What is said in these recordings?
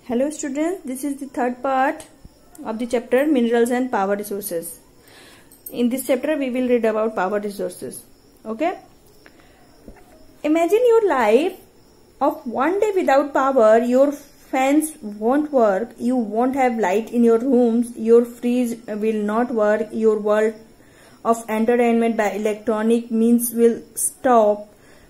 Hello students, this is the third part of the chapter Minerals and Power Resources. In this chapter we will read about power resources. Okay. Imagine your life of one day without power. Your fans won't work, you won't have light in your rooms, your fridge will not work, your world of entertainment by electronic means will stop,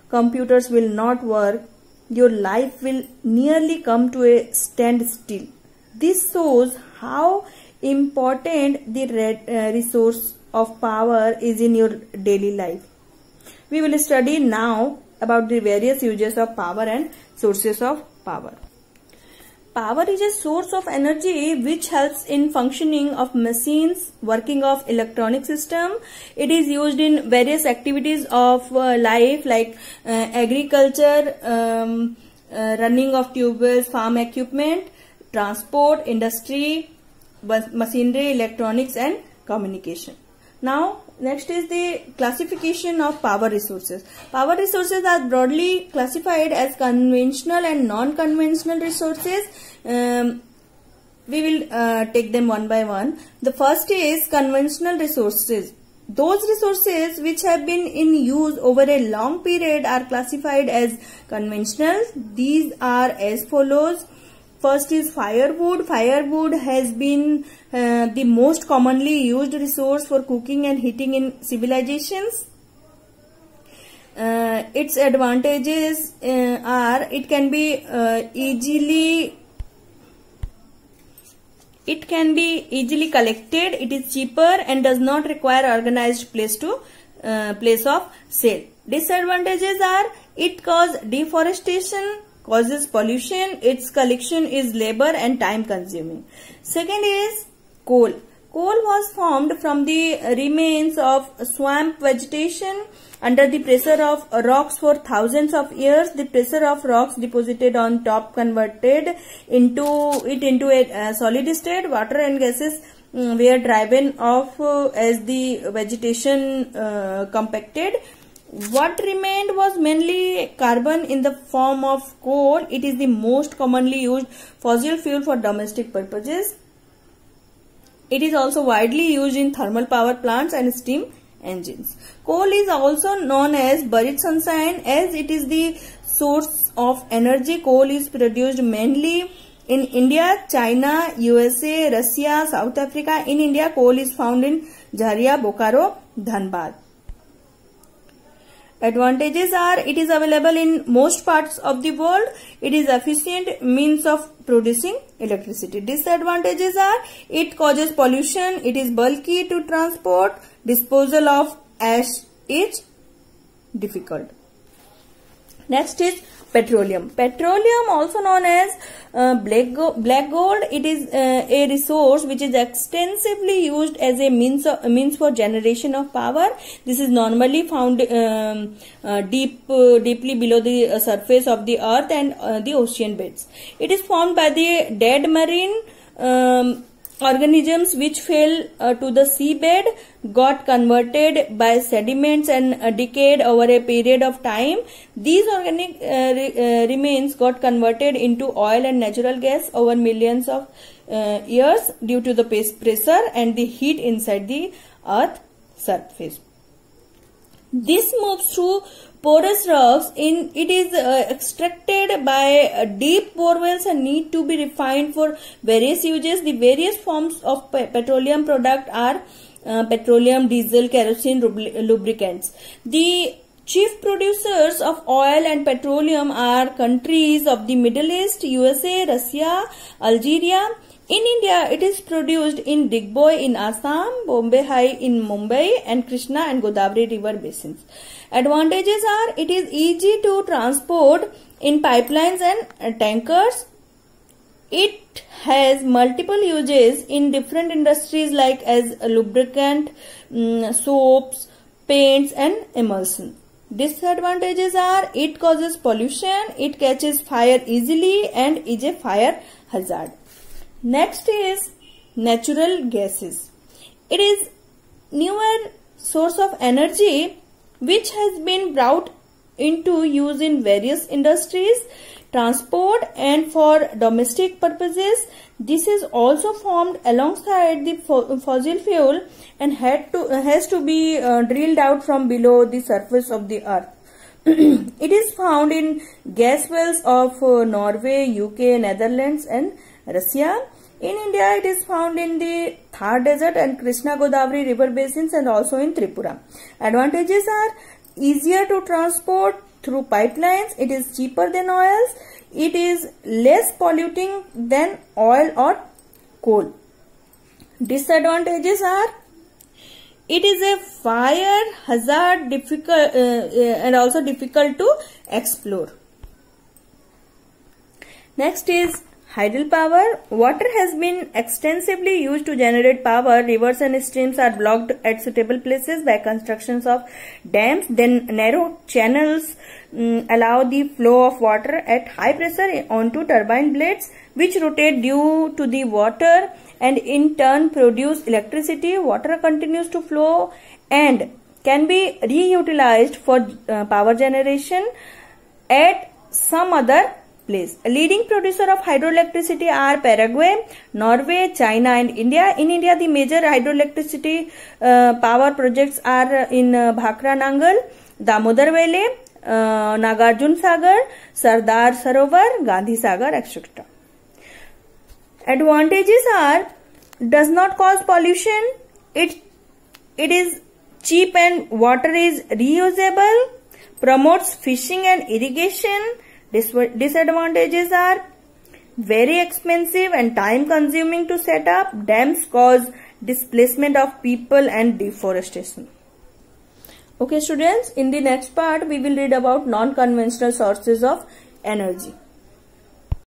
computers will not work. Your life will nearly come to a standstill. This shows how important the resource of power is in your daily life. We will study now about the various uses of power and sources of power. Power is a source of energy which helps in functioning of machines, working of electronic system. It is used in various activities of life like agriculture, running of tube wells, farm equipment, transport, industry, machinery, electronics and communication. Now next is the classification of power resources. Power resources are broadly classified as conventional and non-conventional resources. We will take them one by one. The first is conventional resources. Those resources which have been in use over a long period are classified as conventional. These are as follows. First is firewood. Firewood has been the most commonly used resource for cooking and heating in civilizations. Its advantages are it can be easily collected, it is cheaper and does not require organized place of sale. Disadvantages are it causes deforestation, causes pollution, its collection is labor and time consuming. Second is coal. Coal was formed from the remains of swamp vegetation under the pressure of rocks for thousands of years. The pressure of rocks deposited on top converted into a solid state. Water and gases were driven off as the vegetation compacted. What remained was mainly carbon in the form of coal. It is the most commonly used fossil fuel for domestic purposes. It is also widely used in thermal power plants and steam engines. Coal is also known as buried sunshine as it is the source of energy. Coal is produced mainly in India, China, USA, Russia, South Africa. In India, coal is found in Jharia, Bokaro, Dhanbad. Advantages are it is available in most parts of the world. It is efficient means of producing electricity. Disadvantages are it causes pollution. It is bulky to transport. Disposal of ash is difficult. Next is petroleum. Petroleum, also known as black gold, it is a resource which is extensively used as a means for generation of power. This is normally found deeply below the surface of the earth and the ocean beds. It is formed by the dead marine organisms which fell to the seabed, got converted by sediments and decayed over a period of time. These organic remains got converted into oil and natural gas over millions of years due to the pressure and the heat inside the earth surface. This moves through porous rocks. It is extracted by deep bore wells and need to be refined for various uses. The various forms of petroleum product are petroleum, diesel, kerosene, lubricants. The chief producers of oil and petroleum are countries of the Middle East, USA, Russia, Algeria. In India, it is produced in Digboi in Assam, Bombay High in Mumbai, and Krishna and Godavari river basins. Advantages are it is easy to transport in pipelines and tankers. It has multiple uses in different industries like as a lubricant, soaps, paints and emulsion. Disadvantages are it causes pollution, it catches fire easily and is a fire hazard. Next is natural gases. It is newer source of energy which has been brought into use in various industries. transport and for domestic purposes. This is also formed alongside the fossil fuel and has to be drilled out from below the surface of the earth. It is found in gas wells of Norway, UK, Netherlands and Russia. In India, it is found in the Thar Desert and Krishna Godavari river basins and also in Tripura. Advantages are easier to transport through pipelines. It is cheaper than oils. It is less polluting than oil or coal. Disadvantages are it is a fire hazard, and also difficult to explore. Next is hydropower. Water has been extensively used to generate power. Rivers and streams are blocked at suitable places by constructions of dams. Then narrow channels allow the flow of water at high pressure onto turbine blades, which rotate due to the water and in turn produce electricity. Water continues to flow and can be reutilized for power generation at some other place. A leading producer of hydroelectricity are Paraguay, Norway, China and India. In India, the major hydroelectricity power projects are in Bhakra Nangal, Damodar Valley, Nagarjun Sagar, Sardar Sarovar, Gandhi Sagar, etc. Advantages are does not cause pollution. It is cheap and water is reusable. Promotes fishing and irrigation. Disadvantages are very expensive and time consuming to set up. Dams cause displacement of people and deforestation. Okay students, in the next part we will read about non-conventional sources of energy.